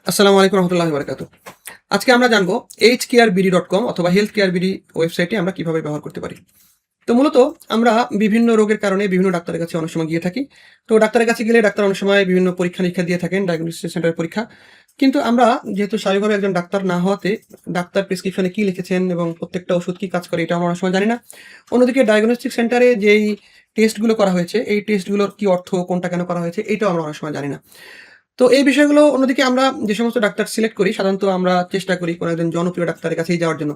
আসসালামু আলাইকুম রহমতুল্লাহি ওয়া বারাকাতুহু। আজকে আমরা জানবো hcarebd.com অথবা healthcarebd ওয়েবসাইটটি আমরা কিভাবে ব্যবহার করতে পারি। তো মূলত আমরা বিভিন্ন রোগের কারণে বিভিন্ন ডাক্তারের কাছে অনেক সময় গিয়ে থাকি। তো ডাক্তারের কাছে গেলে ডাক্তার অনেক সময় বিভিন্ন পরীক্ষা-নিরীক্ষা দিয়ে থাকেন, ডায়াগনস্টিক সেন্টারের পরীক্ষা। কিন্তু আমরা যেহেতু স্বাভাবিকভাবে একজন ডাক্তার না হওয়াতে ডাক্তার প্রেসক্রিপশনে কি লিখেছেন এবং প্রত্যেকটা ওষুধ কি কাজ করে এটা আমরা অনেক সময় জানি না। অন্যদিকে ডায়াগনস্টিক সেন্টারে যেই টেস্টগুলো করা হয়েছে, এই টেস্টগুলোর কি অর্থ, কোনটা কেন করা হয়েছে এটাও আমরা অনেক সময় জানি না। তো এই বিষয়গুলো অন্যদিকে আমরা যে সমস্ত ডাক্তার সিলেক্ট করি সাধারণত আমরা চেষ্টা করি কোনো একজন জনপ্রিয় ডাক্তারের কাছেই যাওয়ার জন্য।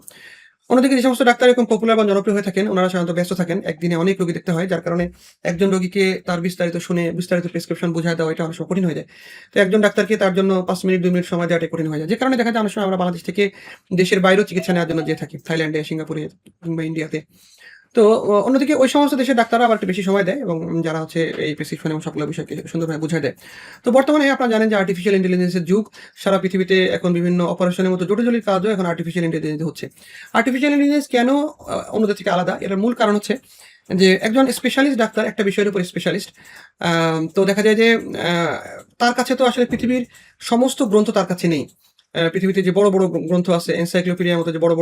অন্যদিকে যে সমস্ত ডাক্তার এরকম পপুলার বা জনপ্রিয় হয়ে থাকেন ওনারা সাধারণত ব্যস্ত থাকেন। একদিনে অনেক রোগী দেখতে হয় যার কারণে একজন রোগীকে তার বিস্তারিত শুনে বিস্তারিত প্রেসক্রিপশন বুঝায় দেওয়া এটা অনেক সময় কঠিন হয়ে যায়। তো একজন ডাক্তারকে তার জন্য ৫ মিনিট ২ মিনিট সময় দেওয়াটা কঠিন হয়ে যায়। যে কারণে দেখা যায় অনেক সময় আমরা বাংলাদেশ থেকে দেশের বাইরেও চিকিৎসা নেওয়ার জন্য যেয়ে থাকি। থাইল্যান্ডে, সিঙ্গাপুরে কিংবা ইন্ডিয়াতে। তো অন্যদিকে ওই সমস্ত দেশের ডাক্তাররা আবার একটু বেশি সময় দেয় এবং যারা হচ্ছে এই প্রেসক্রিপশন এবং সকল বিষয়কে সুন্দরভাবে বুঝায় দেয়। তো বর্তমানে আপনারা জানেন যে আর্টিফিশিয়াল ইন্টেলিজেন্সের যুগ। সারা পৃথিবীতে এখন বিভিন্ন অপারেশনের মতো জটিল কাজও এখন আর্টিফিশিয়াল ইন্টেলিজেন্স হচ্ছে। আর্টিফিশিয়াল ইন্টেলিজেন্স কেন অন্যদের থেকে আলাদা? এটার মূল কারণ হচ্ছে যে একজন স্পেশালিস্ট ডাক্তার একটা বিষয়ের উপর স্পেশালিস্ট। তো দেখা যায় যে আ তার কাছে তো আসলে পৃথিবীর সমস্ত গ্রন্থ তার কাছে নেই। পৃথিবীতে যে বড় গ্রন্থ আছে এনসাইক্লোপিডিয়ার মতো যে বড়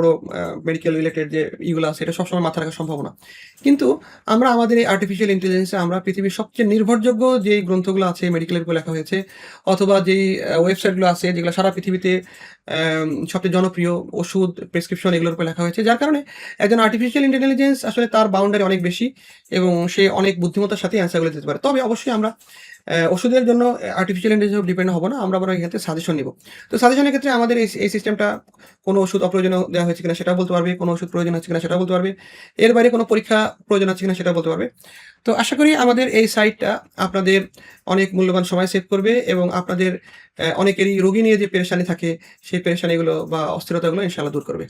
মেডিকেল রিলেটেড যে ইগুলো আছে এটা সবসময় মাথায় রাখা সম্ভব না। কিন্তু আমরা আমাদের এই আর্টিফিশিয়াল ইন্টেলিজেন্সে আমরা পৃথিবীর সবচেয়ে নির্ভরযোগ্য যেই গ্রন্থগুলো আছে মেডিকেলের উপর লেখা হয়েছে অথবা যেই ওয়েবসাইটগুলো আছে যেগুলো সারা পৃথিবীতে সবচেয়ে জনপ্রিয় ওষুধ, প্রেসক্রিপশন এগুলোর উপর লেখা হয়েছে। যার কারণে একজন আর্টিফিশিয়াল ইন্টেলিজেন্স আসলে তার বাউন্ডারি অনেক বেশি এবং সে অনেক বুদ্ধিমত্তার সাথে অ্যান্সারগুলো দিতে পারে। তবে অবশ্যই আমরা ওষুধের জন্য আর্টিফিশিয়াল ইন্টেলিজেন্স উপর ডিপেন্ড হব না। আমরা বরং এখান থেকে সাজেশন নিব। তো সাজেশনের ক্ষেত্রে আমাদের এই সিস্টেমটা কোনো ওষুধ অপ্রয়োজনীয় দেওয়া হয়েছে কিনা সেটাও বলতে পারবে, কোনো ওষুধ প্রয়োজন হচ্ছে কিনা সেটাও বলতে পারবে। এর বাইরে কোনো পরীক্ষা প্রয়োজন আছে কিনা সেটাও বলতে পারবে। তো আশা করি আমাদের এই সাইটটা আপনাদের অনেক মূল্যবান সময় সেভ করবে এবং আপনাদের অনেকেরই রোগী নিয়ে যে পেরেশানি থাকে সেই পেরেশানিগুলো বা অস্থিরতাগুলো ইনশাআল্লাহ দূর করবে।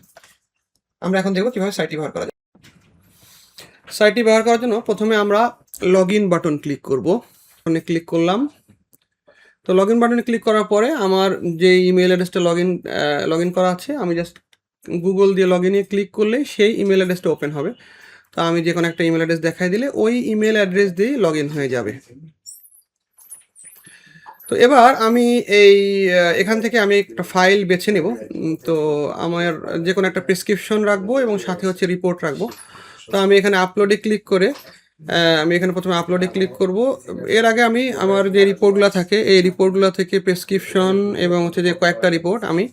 আমরা এখন দেখব কিভাবে সাইটটি ব্যবহার করা যায়। সাইটটি ব্যবহার করার জন্য প্রথমে আমরা লগইন বাটন ক্লিক করব। ওখানে ক্লিক করলাম। তো লগইন বাটনে ক্লিক করার পরে আমার যে ইমেইল অ্যাড্রেসটা লগইন করা আছে আমি জাস্ট গুগল দিয়ে লগইনে ক্লিক করলে সেই ইমেইল অ্যাড্রেসটা ওপেন হবে। তো আমি যে কোনো একটা ইমেইল অ্যাড্রেস দেখাই দিলে ওই ইমেইল অ্যাড্রেস দিয়েই লগইন হয়ে যাবে। তো এবার আমি এখান থেকে আমি একটা ফাইল বেছে নেব। তো আমার যে কোনো একটা প্রেসক্রিপশন রাখবো এবং সাথে হচ্ছে রিপোর্ট রাখবো। তো আমি এখানে আপলোডে ক্লিক করে আমি এখানে প্রথমে আপলোডে ক্লিক করব। এর আগে আমি আমার যে রিপোর্টগুলো থাকে এই রিপোর্টগুলো থেকে প্রেসক্রিপশন এবং হচ্ছে যে কয়েকটা রিপোর্ট আমি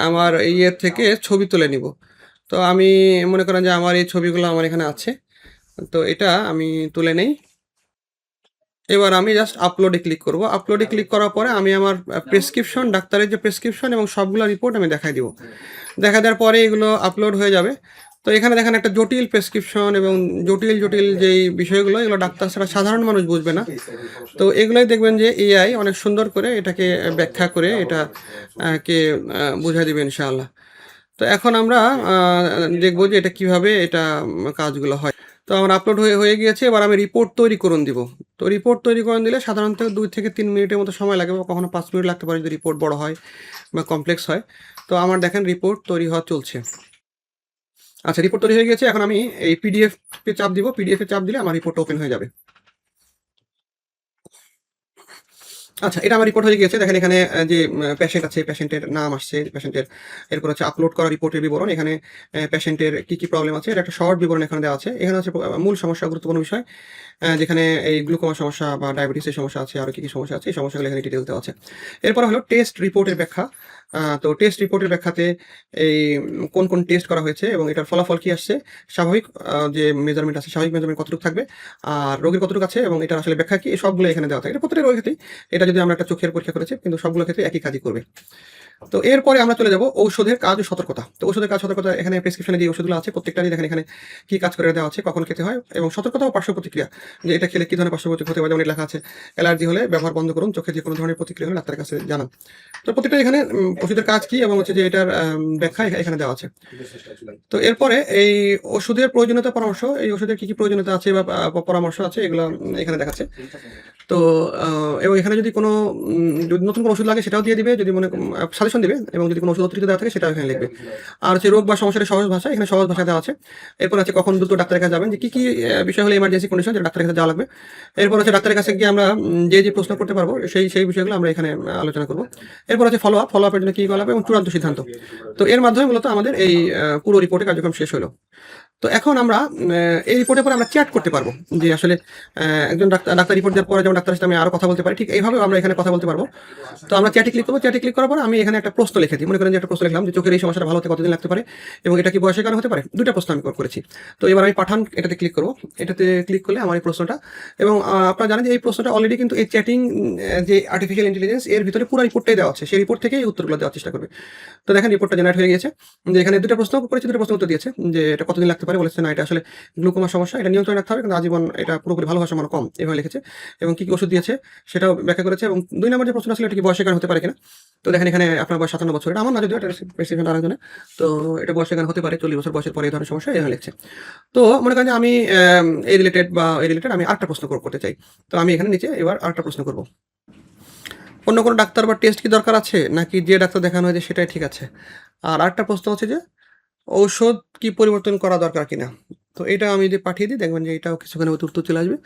আমার ইয়ের থেকে ছবি তুলে নিব। তো আমি মনে করেন যে আমার এই ছবিগুলো আমার এখানে আছে। তো এটা আমি তুলে নেই। এবার আমি জাস্ট আপলোডে ক্লিক করব। আপলোডে ক্লিক করার পরে আমি আমার প্রেসক্রিপশন ডাক্তারের যে প্রেসক্রিপশন এবং সবগুলো রিপোর্ট আমি দেখাই দিব। দেখা দেওয়ার পরে এগুলো আপলোড হয়ে যাবে। তো এখানে দেখেন একটা জটিল প্রেসক্রিপশন এবং জটিল যেই বিষয়গুলো এগুলো ডাক্তার ছাড়া সাধারণ মানুষ বুঝবে না। তো এগুলোই দেখবেন যে এআই অনেক সুন্দর করে এটাকে ব্যাখ্যা করে এটা কে বুঝায় দিবে ইনশাআল্লাহ। তো এখন আমরা দেখব যে এটা কিভাবে কাজগুলো হয়। তো আমার আপলোড হয়ে গিয়েছে। এবার আমি রিপোর্ট তৈরি করুন দিব। তো রিপোর্ট তৈরি করুন দিলে সাধারণত ২ থেকে ৩ মিনিটের মতো সময় লাগে বা কখনো ৫ মিনিট লাগতে পারে যদি রিপোর্ট বড় হয় বা কমপ্লেক্স হয়। তো আমার দেখেন রিপোর্ট তৈরি হওয়া চলছে। আচ্ছা রিপোর্ট তৈরি হয়ে গেছে। এখন আমি এই পিডিএফ এ চাপ দিব। পিডিএফ এ চাপ দিলে আমার রিপোর্ট ওপেন হয়ে যাবে। আচ্ছা, এটা আমার রিপোর্ট হয়ে গিয়েছে। দেখেন এখানে যে পেশেন্ট আছে, পেশেন্টের নাম আসছে, পেশেন্টের এরপর হচ্ছে আপলোড করা রিপোর্টের বিবরণ। এখানে পেশেন্টের কি প্রবলেম আছে, এর একটা শর্ট বিবরণ এখানে দেওয়া আছে। এখানে হচ্ছে মূল সমস্যা, গুরুত্বপূর্ণ বিষয়। যেখানে এই গ্লুকোমা সমস্যা বা ডায়াবেটিসের সমস্যা আছে, আরো কি সমস্যা আছে, এই সমস্যাগুলো এখানে ডিটেইলস দেওয়া আছে। এরপর হলো টেস্ট রিপোর্টের ব্যাখ্যা। তো টেস্ট রিপোর্টের ব্যাখ্যাতে এই কোন টেস্ট করা হয়েছে এবং এটার ফলাফল কি আসছে, স্বাভাবিক যে মেজারমেন্ট আছে, স্বাভাবিক মেজারমেন্ট কতটুকু থাকবে, আর রোগীর কতটুকু আছে এবং এটার আসলে ব্যাখ্যা কি, এই সবগুলো এখানে দেওয়া থাকে। এটা প্রত্যেকটা রোগীর ক্ষেত্রেই, এটা যদি আমরা একটা চোখের পরীক্ষা করেছি কিন্তু সবগুলো ক্ষেত্রে একই কাজই করবে। তো এরপরে আমরা চলে যাব ঔষধের কাজ ও সতর্কতা। তো ঔষধের কাজ সতর্কতা এখানে প্রেসক্রিপশনে যে ওষুধগুলো আছে প্রত্যেকটারই দেখেন এখানে কি কাজ করে দেওয়া আছে, কখন খেতে হয় এবং সতর্কতা ও পার্শ্ব প্রতিক্রিয়া, যে এটা খেলে কি ধরনের পার্শ্ব প্রতিক্রিয়া হতে পারে। যেমন লেখা আছে অ্যালার্জি হলে ব্যবহার বন্ধ করুন, চোখে যে কোনো ধরনের প্রতিক্রিয়া হলে ডাক্তারের কাছে জানান। তো প্রত্যেকটা এখানে ওষুধের কাজ কি এবং হচ্ছে যে এটার ব্যাখ্যা এখানে দেওয়া আছে। তো এরপরে এই ওষুধের প্রয়োজনীয়তা পরামর্শ, এই ওষুধের কি প্রয়োজনীয়তা আছে বা পরামর্শ আছে এগুলো এখানে দেখাচ্ছে। তো এবং এখানে যদি কোনো যদি নতুন কোনো ওষুধ লাগে সেটাও দিয়ে দিবে, যদি সাজেশন ইনফরমেশন দিবে এবং যদি কোনো ওষুধ অতিরিক্ত দেওয়া থাকে সেটা এখানে লিখবে। আর হচ্ছে রোগ বা সমস্যার সহজ ভাষা, এখানে সহজ ভাষা দেওয়া আছে। এরপর আছে কখন দ্রুত ডাক্তারের কাছে যাবেন, যে কী কী বিষয় হলে ইমার্জেন্সি কন্ডিশন যেটা ডাক্তারের কাছে যাওয়া লাগবে। এরপর হচ্ছে ডাক্তারের কাছে গিয়ে আমরা যে প্রশ্ন করতে পারবো সেই বিষয়গুলো আমরা এখানে আলোচনা করবো। এরপর হচ্ছে ফলো আপের জন্য কী করা হবে এবং চূড়ান্ত সিদ্ধান্ত। তো এর মাধ্যমে মূলত আমাদের এই পুরো রিপোর্টের কার্যক্রম শেষ হলো। তো এখন আমরা এই রিপোর্টের পরে আমরা চ্যাট করতে পারবো, যে আসলে একজন ডাক্তার রিপোর্ট দেওয়ার পরে যেমন ডাক্তারের সাথে আমি আরও কথা বলতে পারি, ঠিক এইভাবে আমরা এখানে কথা বলতে পারবো। তো আমরা চ্যাটে ক্লিক করবো, চ্যাটে ক্লিক করার পর আমি এখানে একটা প্রশ্ন লিখে দিই। মনে করেন যে একটা প্রশ্ন লিখলাম যে চোখের এই সমস্যাটা ভালো হতে কতদিন লাগতে পারে এবং এটা কি বয়সের কারণে হতে পারে। 2টা প্রশ্ন আমি করেছি। তো এবার আমি পাঠান এটাতে ক্লিক করবো। এটাতে ক্লিক করলে আমার এই প্রশ্নটা, এবং আপনারা জানেন যে এই প্রশ্নটা অলরেডি কিন্তু এই চ্যাটিং যে আর্টিফিশিয়াল ইন্টেলিজেন্স এর ভিতরে পুরো রিপোর্টটাই দেওয়া আছে, সেই রিপোর্ট থেকেই উত্তরগুলো দেওয়ার চেষ্টা করবে। তো দেখেন রিপোর্টটা জেনারেট হয়ে গেছে, যে এখানে 2টা প্রশ্ন করেছি, 2টা প্রশ্ন উত্তর দিয়েছে যে এটা কতদিন লাগতে পারে, বলেছে না এটা আসলে গ্লুকোমার সমস্যা, এটা নিয়ন্ত্রণে রাখতে হবে কিন্তু আজীবন এটা পুরোপুরি ভালো হওয়ার সম্ভাবনা কম, এভাবে লিখেছে। এবং কী কী ওষুধ দিয়েছে সেটাও ব্যাখ্যা করেছে। এবং 2 নম্বর যে প্রশ্নটা ছিল এটা কি বয়সের কারণে হতে পারে কিনা। তো দেখেন এখানে আপনার বয়স 57 বছর, এটা আমার না যদিও, এটা প্রেসক্রিপশন আরেকজনের। তো এটা বয়সের কারণে হতে পারে, 40 বছর বয়সের পরে এই ধরনের সমস্যা এভাবে লিখছে। তো মনে করেন যে আমি এই রিলেটেড আমি আরেকটা প্রশ্ন করতে চাই। তো আমি এখানে নিচে এবার আরেকটা প্রশ্ন করব। অন্য কোনো ডাক্তার বা টেস্ট কি দরকার আছে, নাকি যে ডাক্তার দেখানো হয়েছে সেটাই ঠিক আছে। আর আরেকটা প্রশ্ন হচ্ছে যে ঔষধ কি পরিবর্তন করা দরকার কিনা। তো এটা আমি যদি পাঠিয়ে দিই, দেখবেন যে এটাও কিছুক্ষণের মধ্যে উত্তর চলে আসবে,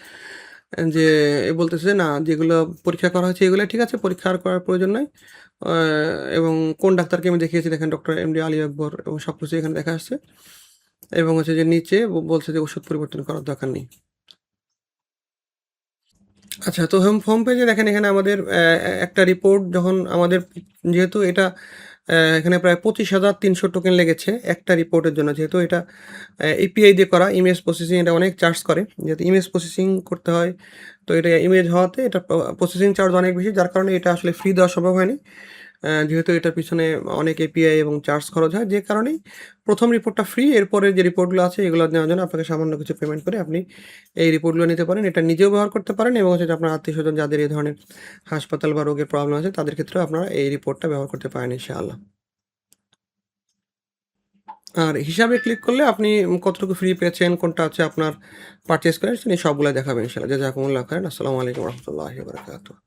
যে বলতেছে যে না, যেগুলো পরীক্ষা করা হয়েছে এগুলো ঠিক আছে, পরীক্ষা আর করার প্রয়োজন নাই। এবং কোন ডাক্তারকে আমি দেখিয়েছি, দেখেন ডক্টর এমডি আলী আকবর, এবং সব কিছু এখানে দেখা আসছে। এবং হচ্ছে যে নিচে বলছে যে ওষুধ পরিবর্তন করার দরকার নেই। আচ্ছা, তো হোম পেজে দেখেন এখানে আমাদের একটা রিপোর্ট যখন আমাদের, যেহেতু এটা এখানে প্রায় 25,300 টোকেন লেগেছে একটা রিপোর্টের জন্য, যেহেতু এটা এপিআই দিয়ে করা ইমেজ প্রসেসিং, এটা অনেক চার্জ করে, যেহেতু ইমেজ প্রসেসিং করতে হয়। তো এটা ইমেজ হওয়াতে এটা প্রসেসিং চার্জ অনেক বেশি, যার কারণে এটা আসলে ফ্রি দেওয়া সম্ভব হয়নি। যেহেতু এটার পিছনে অনেক এপিআই এবং চার্জ খরচ হয়, যে কারণেই প্রথম রিপোর্টটা ফ্রি। এরপরে যে রিপোর্টগুলো আছে এগুলো নেওয়ার জন্য আপনাকে সামান্য কিছু পেমেন্ট করে আপনি এই রিপোর্টগুলো নিতে পারেন। এটা নিজেও ব্যবহার করতে পারেন এবং হচ্ছে আপনার আত্মীয়স্বজন যাদের এই ধরনের হাসপাতাল বা রোগের প্রবলেম আছে তাদের ক্ষেত্রেও আপনারা এই রিপোর্টটা ব্যবহার করতে পারেন ইনশাআল্লাহ। আর হিসাবে ক্লিক করলে আপনি কতটুকু ফ্রি পেয়েছেন, কোনটা হচ্ছে আপনার পারচেজ করেছেন, এই সবগুলাই দেখাবে ইনশাআল্লাহ। জাযাকুমুল্লাহু খাইরান। আসসালামু আলাইকুম ওয়া রাহমাতুল্লাহি ওয়া বারাকাতুহু।